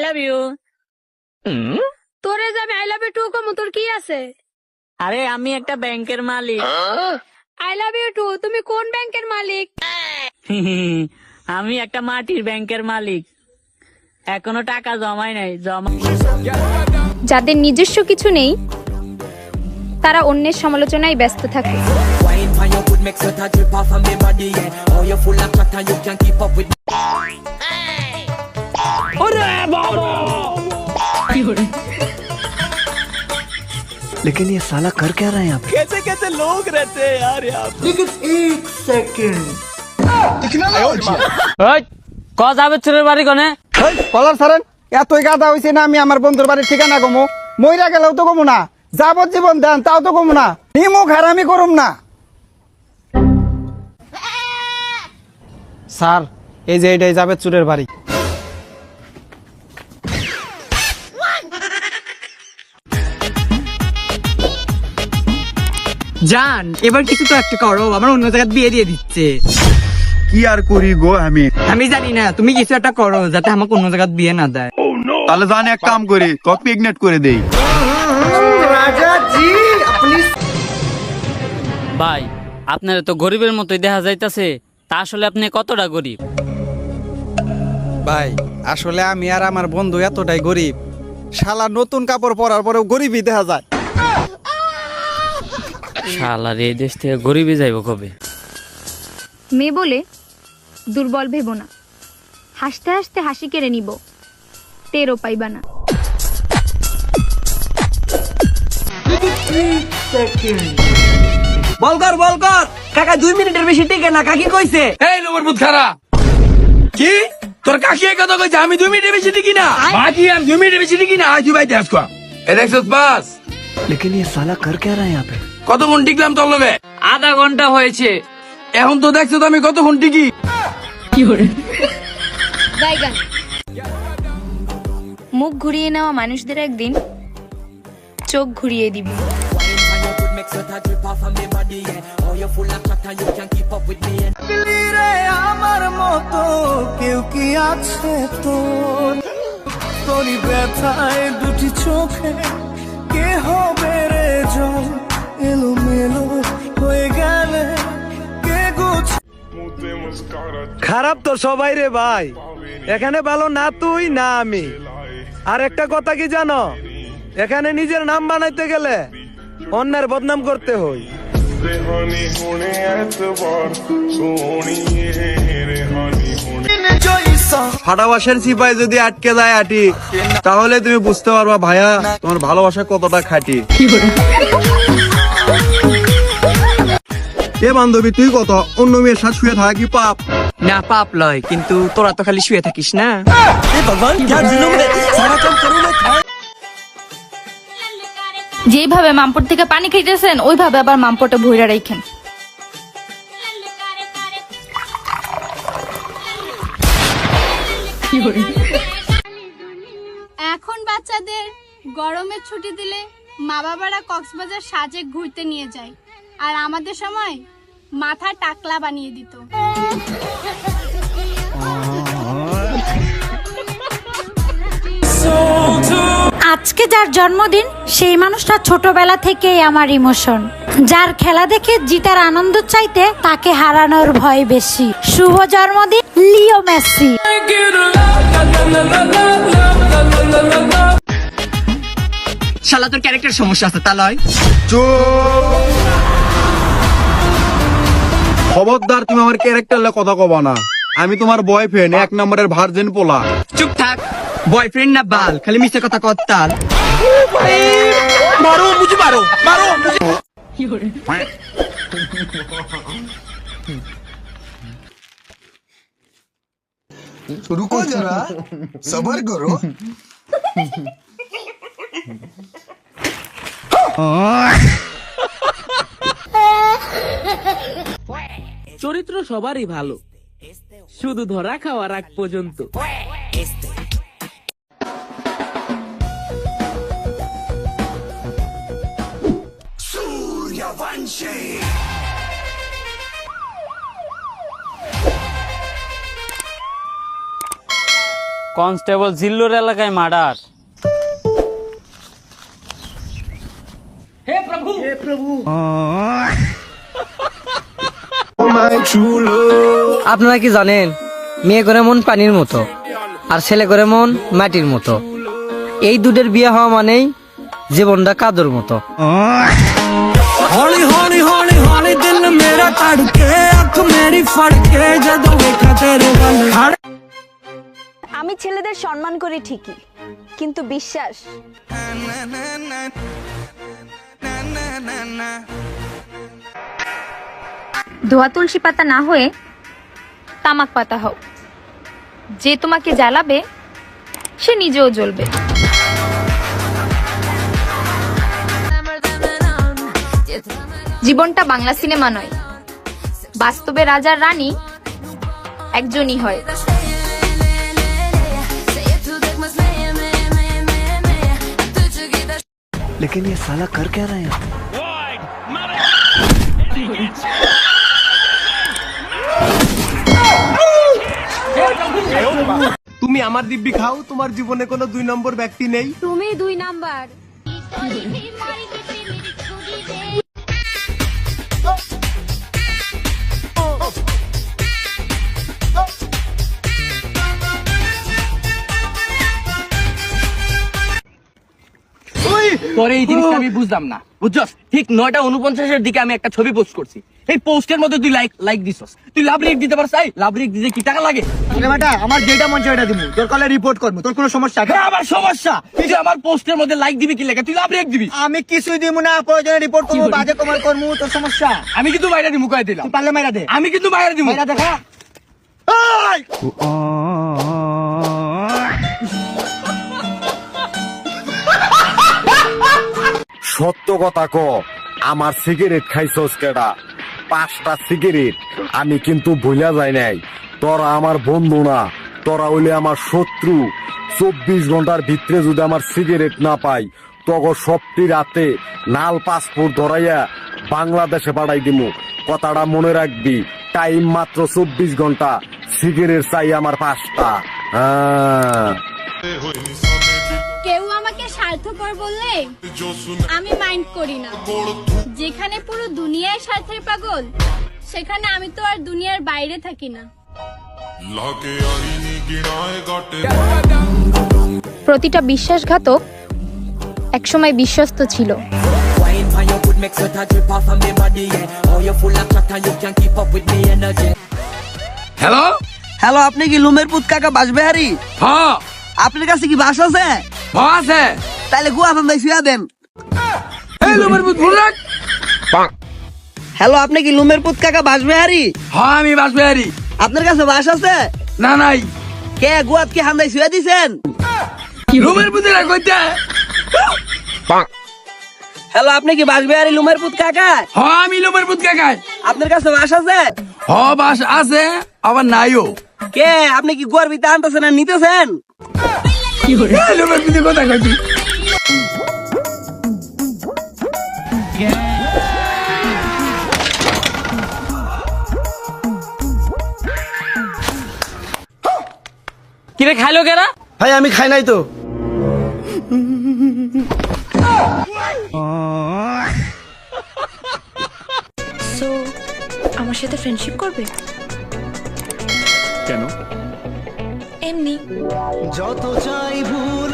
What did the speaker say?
Love you. তোরে যে আমি আই লাভ ইউ টু কমু, তোর কি আছে? আরে আমি একটা ব্যাংকের মালিক। আই লাভ ইউ টু, তুমি কোন ব্যাংকের মালিক? আমি একটা মাটির ব্যাংকের মালিক, এখনো টাকা জমাই নাই। যাদের নিজস্ব কিছু নেই তারা অন্যের সমালোচনায় ব্যস্ত থাকে। लेकिन ये साला कर क्या रहा है यहाँ पे? कैसे कैसे लोग रहते हैं यार यहाँ पे। लेकिन एक सेकंड ক যাবে চোরের বাড়ি কোনে? কলার সারেন এতই গাদা হইছে না, আমি আমার বন্ধুর বাড়ির ঠিকানা কমু, মইরা গেলেও তো কমু না, যাবজ্জীবন দেন তাও তো কমু না, নিমুখ হারামি করুম না। স্যার এই যে এটাই যাবে চুরের বাড়ি। জান এবার কিছু তো একটা করো, আমার অন্য জায়গায় বিয়ে দিয়ে দিচ্ছে। কি আর করি গো আমি জানি না, তুমি কিছু একটা করো যাতে আমাকে অন্য জায়গায় বিয়ে না দেয়। তাহলে জানে এক কাম করি, তোকে প্রেগনেন্ট করে দেই। ভাই আপনার তো গরিবের মতোই দেখা যাইতাছে, তা আসলে আপনি কতটা গরিব? ভাই আসলে আমি আর আমার বন্ধু এতটাই গরিব, শালা নতুন কাপড় পরার পরেও গরিবই দেখা যায়। শালার এই দেশ থেকে গরিবই যাইব কবে? মেয়ে বলে দুর্বল ভেবো না, হাসতে হাসতে হাসি কেড়ে নিব, টেরও পাইবা না। বল কর কাকা 2 মিনিটের বেশি টিকে না, কাকি কইছে। এই লোবর বুত খারা কি তোর কাকি এই কথা কইছে আমি 2 মিনিটের বেশি টিকি না? বাকি আমি 2 মিনিটের বেশি টিকি না। আজ ভাই দেখ এ দেখছস বাস, लेकिन ये साला कर क्या रहा है यहाँ पे? কতক্ষণ টিকলাম তোর লবে? আধা ঘন্টা হয়েছে। এখন তো দেখছো তো আমি কতক্ষণ টিকি। গাইগান মুখ ঘুরিয়ে নেওয়া মানুষদের একদিন চোখ ঘুরিয়ে দিবি। আমার মতো কেউ কি আছে তোর, তোরই ব্যথায় দুটি চোখে কে হবে রে জল, এলো মেলো হয়ে গেলে কে গুছ। খারাপ তো সবাই রে ভাই, এখানে ভালো না তুই না আমি। আর একটা কথা কি জানো, এখানে নিজের নাম বানাইতে গেলে অন্যের বদনাম করতে হয়। ফাটাবাসের সিপাই যদি আটকে যায় আটি, তাহলে তুমি বুঝতে পারবা ভাইয়া তোমার ভালোবাসা কতটা খাঁটি। এ বান্ধবী তুই কত অন্য মেয়ের সাথে শুয়ে থাকা কি পাপ? না পাপ লয়, কিন্তু তোরা তো খালি শুয়ে থাকিস না। যেইভাবে মামপট থেকে পানি খাইতেছেন ওইভাবে আবার মামপটে ভইরা রাখেন। এখন বাচ্চাদের গরমের ছুটি দিলে মা বাবারা কক্সবাজার সাজে ঘুরতে নিয়ে যায়, আর আমাদের সময় মাথা টাকলা বানিয়ে দিত। আজকে যার জন্মদিন সেই মানুষটা ছোটবেলা থেকেই আমার ইমোশন, যার খেলা দেখে জিতার আনন্দ চাইতে তাকে হারানোর ভয় বেশি। শুভ জন্মদিন লিও মেসি। শালা তোর ক্যারেক্টার সমস্যা আছে তা লয়। খবরদার তুমি আমার ক্যারেক্টারে কথা কবা না, আমি তোমার বয়ফ্রেন্ড, 1 নম্বরের ভার্জিন পোলা। চুপ থাক, বয়ফ্রেন্ড না বাল, খালি মিথ্যে কথা কত্তাল। মারো বুঝি মারো মারো। रुको जरा सबर करो। চরিত্র সবারই ভালো, শুধু ধরা খাওয়ার আগ পর্যন্ত। কনস্টেবল জিল্লুর এলাকায় মার্ডার। আপনারা কি জানেন, মেয়ে করে মন পানির মতো আর ছেলে করে মন মাটির মতো। এই দুধের বিয়ে হওয়া মানেই জীবনটা কাদর মতো। আমি ছেলেদের সম্মান করি ঠিকই, কিন্তু বিশ্বাস ধোয়া তুলসী পাতা না হয়ে তামাক পাতা হও। যে তোমাকে জ্বালাবে সে নিজেও জ্বলবে। জীবনটা বাংলা সিনেমা নয়, বাস্তবে রাজার রানী একজনই হয়। लेकिन ये साला कर क्या रहे हैं यहाँ पे? তুমি আমার দিব্যি খাও, তোমার জীবনে কোনো 2 নম্বর ব্যক্তি নেই। তুমি 2 নাম্বার। পরে এই জিনিসটা আমি বুঝলাম না, বুঝছস? ঠিক 9:49 দিকে আমি একটা ছবি পোস্ট করছি। এই পোস্টের মধ্যে তুই লাইক দিছস। তুই লাভ রেক দিতে পারছ? লাভ রেক দিতে কি টাকা লাগে? আমার যেটা মন চায় ওটা দিমু, তোর কলে রিপোর্ট করবো, তোর কোনো সমস্যা আছে? আমার সমস্যা তুই যে আমার পোস্টের মধ্যে লাইক দিবি কি লাগে? তুই লাভ রেক দিবি। আমি কিছুই দিমু না, প্রয়োজনে রিপোর্ট করবো, বাজে কমার করবো, তোর সমস্যা? আমি কিন্তু বাইরে দিমু কয়ে দিলাম। তুই পারলে মাইরা দে। আমি কিন্তু বাইরে দিমু। মাইরা দেখা। সত্য কথা ক, আমার সিগারেট খাইছস কেডা? 5টা সিগারেট আমি কিন্তু ভুলা যাই নাই। তোরা আমার বন্ধু না, তোরা হইলে আমার শত্রু। 24 ঘন্টার ভিতরে যদি আমার সিগারেট না পাই, তখন সবটি রাতে নাল পাসপোর্ট ধরাইয়া বাংলাদেশে পাঠাই দিমু। কথাটা মনে রাখবি, টাইম মাত্র 24 ঘন্টা। সিগারেট চাই আমার 5টা। হ্যাঁ, কেউ আমাকে স্বার্থপর বললে আমি মাইন্ড করি না। যেখানে পুরো দুনিয়ায় স্বার্থের পাগল, সেখানে আমি তো আর দুনিয়ার বাইরে থাকি না। প্রতিটা বিশ্বাসঘাতক একসময় বিশ্বস্ত ছিল। হ্যালো হ্যালো, আপনি কি লুমের পুত কাকা বাসবেহারি? হ্যাঁ আপনার কাছে কি বাস আছে? হ্যাঁ আছে। তাহলে গুয়া ফান্দাই শুয়া দেন। এই লুমের পুত ভুল রাখ। হ্যালো, আপনি কি লুমের পুত কাকা বাসবেহারি? হ্যাঁ আমি বাসবিহারি। আপনার কাছে বাস আছে? না নাই। কে গুয়াত কি হান্দাই শুয়া দিছেন? লুমের পুতেরা কইতে। হ্যালো, আপনি কি বাসবেহারি লুমের পুত কাকা? হ্যাঁ আমি লুমের পুত কাকাই। আপনার কাছে বাস আছে? হ্যাঁ বাস আছে, আবার নাইও। কে আপনি কি গুয়ার ভিতরে আনতেছেন আর নিতেছেন? এই লুমের পুতের কথা কইছি। কিরে খাইলো কেরা? ভাই আমি খাই নাই তো। সো আমার সাথে ফ্রেন্ডশিপ করবে? কেন? এমনি। যত চাই ভুল